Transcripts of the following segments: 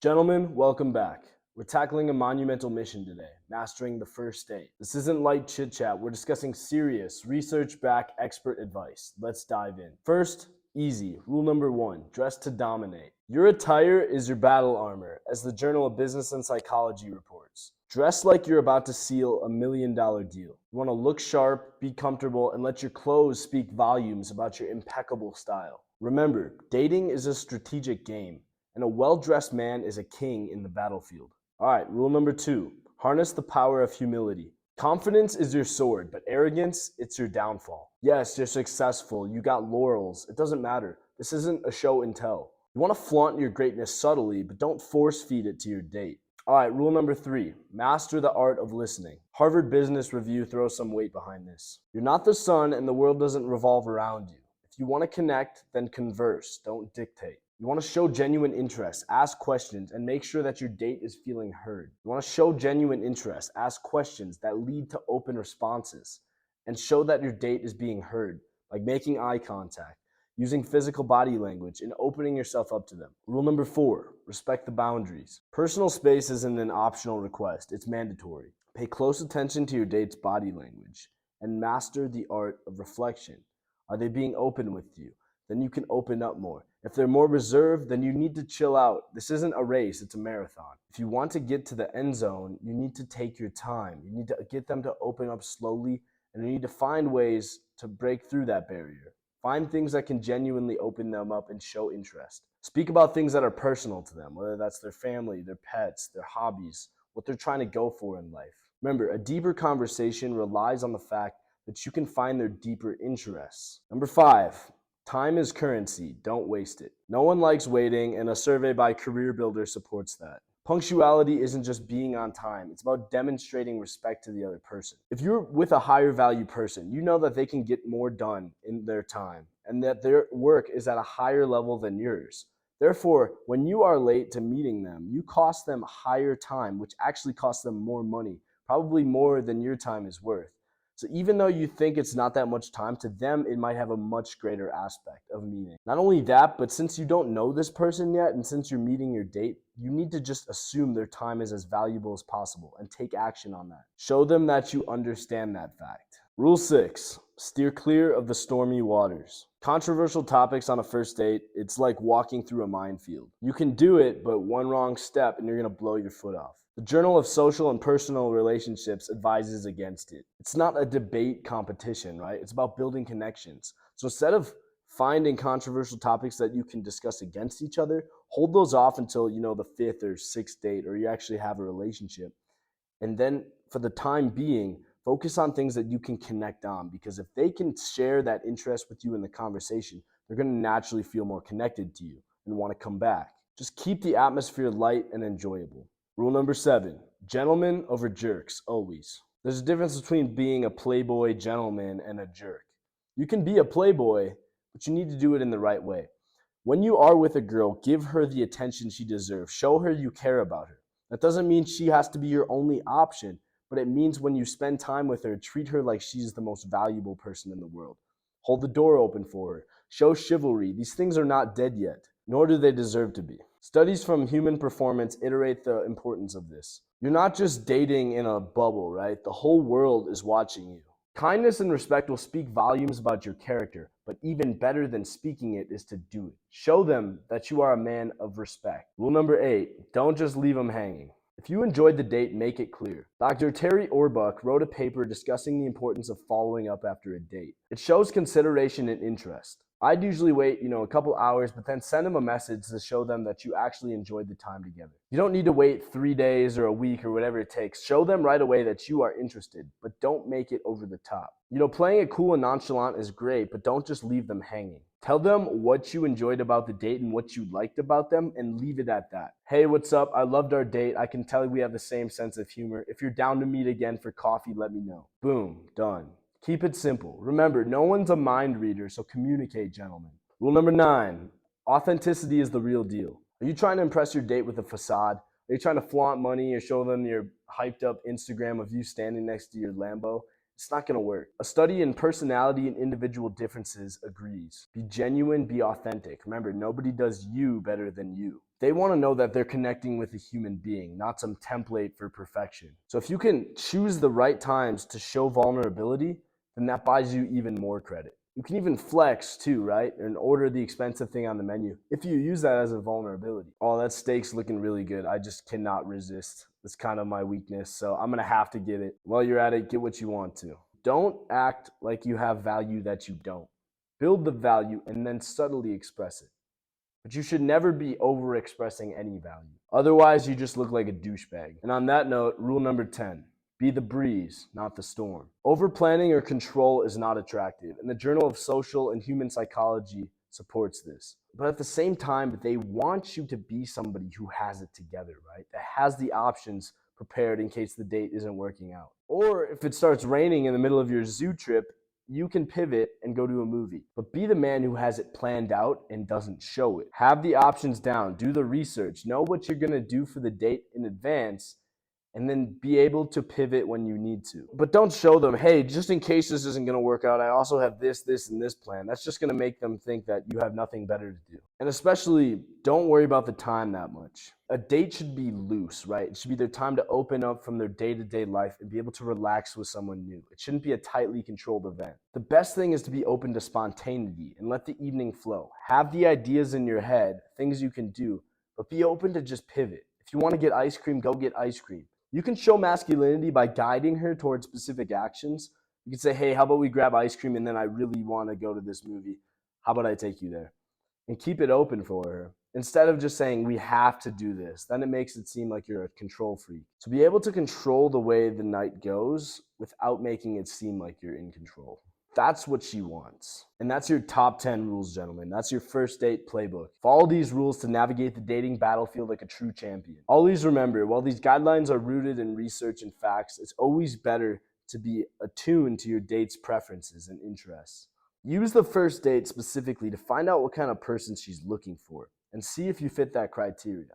Gentlemen, welcome back. We're tackling a monumental mission today, mastering the first date. This isn't light chit chat, we're discussing serious, research backed expert advice. Let's dive in. First, easy. Rule number one, dress to dominate. Your attire is your battle armor, as the Journal of Business and Psychology reports. Dress like you're about to seal $1 million deal. You want to look sharp, be comfortable, and let your clothes speak volumes about your impeccable style. Remember, dating is a strategic game, and a well-dressed man is a king in the battlefield. All right, rule number two, harness the power of humility. Confidence is your sword, but arrogance, it's your downfall. Yes, you're successful, you got laurels, it doesn't matter. This isn't a show and tell. You want to flaunt your greatness subtly, but don't force feed it to your date. All right, rule number three, master the art of listening. Harvard Business Review throws some weight behind this. You're not the sun and the world doesn't revolve around you. If you want to connect, then converse, don't dictate. You want to show genuine interest, ask questions, and make sure that your date is feeling heard. You want to show genuine interest, ask questions that lead to open responses, and show that your date is being heard, like making eye contact, using physical body language, and opening yourself up to them. Rule number four, respect the boundaries. Personal space isn't an optional request, it's mandatory. Pay close attention to your date's body language and master the art of reflection. Are they being open with you? Then you can open up more. If they're more reserved, then you need to chill out. This isn't a race, it's a marathon. If you want to get to the end zone, you need to take your time. You need to get them to open up slowly, and you need to find ways to break through that barrier. Find things that can genuinely open them up and show interest. Speak about things that are personal to them, whether that's their family, their pets, their hobbies, what they're trying to go for in life. Remember, a deeper conversation relies on the fact that you can find their deeper interests. Number five, time is currency, don't waste it. No one likes waiting, and a survey by CareerBuilder supports that. Punctuality isn't just being on time, it's about demonstrating respect to the other person. If you're with a higher value person, you know that they can get more done in their time and that their work is at a higher level than yours. Therefore, when you are late to meeting them, you cost them higher time, which actually costs them more money, probably more than your time is worth. So even though you think it's not that much time, to them it might have a much greater aspect of meaning. Not only that, but since you don't know this person yet, and since you're meeting your date, you need to just assume their time is as valuable as possible and take action on that. Show them that you understand that fact. Rule 6, steer clear of the stormy waters. Controversial topics on a first date, it's like walking through a minefield. You can do it, but one wrong step and you're gonna blow your foot off. The Journal of Social and Personal Relationships advises against it. It's not a debate competition, right? It's about building connections. So instead of finding controversial topics that you can discuss against each other, hold those off until, the fifth or sixth date, or you actually have a relationship. And then for the time being, focus on things that you can connect on, because if they can share that interest with you in the conversation, they're going to naturally feel more connected to you and want to come back. Just keep the atmosphere light and enjoyable. Rule number 7, gentlemen over jerks, always. There's a difference between being a playboy gentleman and a jerk. You can be a playboy, but you need to do it in the right way. When you are with a girl, give her the attention she deserves. Show her you care about her. That doesn't mean she has to be your only option, but it means when you spend time with her, treat her like she's the most valuable person in the world. Hold the door open for her. Show chivalry. These things are not dead yet, nor do they deserve to be. Studies from Human Performance iterate the importance of this. You're not just dating in a bubble, right? The whole world is watching you. Kindness and respect will speak volumes about your character, but even better than speaking it is to do it. Show them that you are a man of respect. Rule number 8, don't just leave them hanging. If you enjoyed the date, make it clear. Dr. Terry Orbuck wrote a paper discussing the importance of following up after a date. It shows consideration and interest. I'd usually wait, a couple hours, but then send them a message to show them that you actually enjoyed the time together. You don't need to wait 3 days or a week or whatever it takes. Show them right away that you are interested, but don't make it over the top. Playing it cool and nonchalant is great, but don't just leave them hanging. Tell them what you enjoyed about the date and what you liked about them, and leave it at that. Hey, what's up? I loved our date. I can tell we have the same sense of humor. If you're down to meet again for coffee, let me know. Boom, done. Keep it simple. Remember, no one's a mind reader, so communicate, gentlemen. Rule number 9, authenticity is the real deal. Are you trying to impress your date with a facade? Are you trying to flaunt money or show them your hyped up Instagram of you standing next to your Lambo? It's not going to work. A study in personality and individual differences agrees. Be genuine, be authentic. Remember, nobody does you better than you. They want to know that they're connecting with a human being, not some template for perfection. So if you can choose the right times to show vulnerability, then that buys you even more credit. You can even flex too, right? And order the expensive thing on the menu if you use that as a vulnerability. Oh, that steak's looking really good. I just cannot resist. It's kind of my weakness, so I'm gonna have to get it. While you're at it, get what you want to. Don't act like you have value that you don't. Build the value and then subtly express it. But you should never be over expressing any value. Otherwise, you just look like a douchebag. And on that note, rule number 10, be the breeze, not the storm. Over planning or control is not attractive, and the Journal of Social and Human Psychology supports this. But at the same time, they want you to be somebody who has it together, right? That has the options prepared in case the date isn't working out. Or if it starts raining in the middle of your zoo trip, you can pivot and go to a movie. But be the man who has it planned out and doesn't show it. Have the options down, do the research, know what you're gonna do for the date in advance, and then be able to pivot when you need to. But don't show them, hey, just in case this isn't gonna work out, I also have this, and this plan. That's just gonna make them think that you have nothing better to do. And especially, don't worry about the time that much. A date should be loose, right? It should be their time to open up from their day-to-day life and be able to relax with someone new. It shouldn't be a tightly controlled event. The best thing is to be open to spontaneity and let the evening flow. Have the ideas in your head, things you can do, but be open to just pivot. If you want to get ice cream, go get ice cream. You can show masculinity by guiding her towards specific actions. You can say, hey, how about we grab ice cream and then I really want to go to this movie. How about I take you there? And keep it open for her. Instead of just saying, we have to do this, then it makes it seem like you're a control freak. So be able to control the way the night goes without making it seem like you're in control. That's what she wants. And that's your top 10 rules, gentlemen. That's your first date playbook. Follow these rules to navigate the dating battlefield like a true champion. Always remember, while these guidelines are rooted in research and facts, it's always better to be attuned to your date's preferences and interests. Use the first date specifically to find out what kind of person she's looking for and see if you fit that criteria.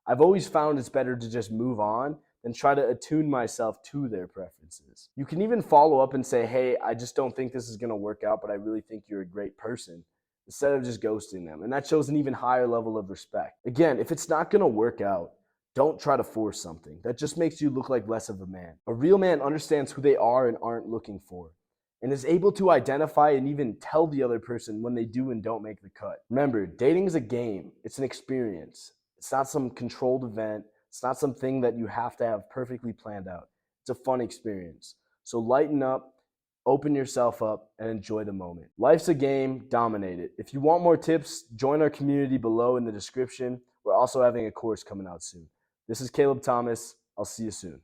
I've always found it's better to just move on than try to attune myself to their preferences. You can even follow up and say, hey, I just don't think this is gonna work out, but I really think you're a great person, instead of just ghosting them. And that shows an even higher level of respect. Again, if it's not gonna work out, don't try to force something. That just makes you look like less of a man. A real man understands who they are and aren't looking for, and is able to identify and even tell the other person when they do and don't make the cut. Remember, dating is a game. It's an experience. It's not some controlled event. It's not something that you have to have perfectly planned out. It's a fun experience. So lighten up, open yourself up, and enjoy the moment. Life's a game, dominate it. If you want more tips, join our community below in the description. We're also having a course coming out soon. This is Caleb Thomas. I'll see you soon.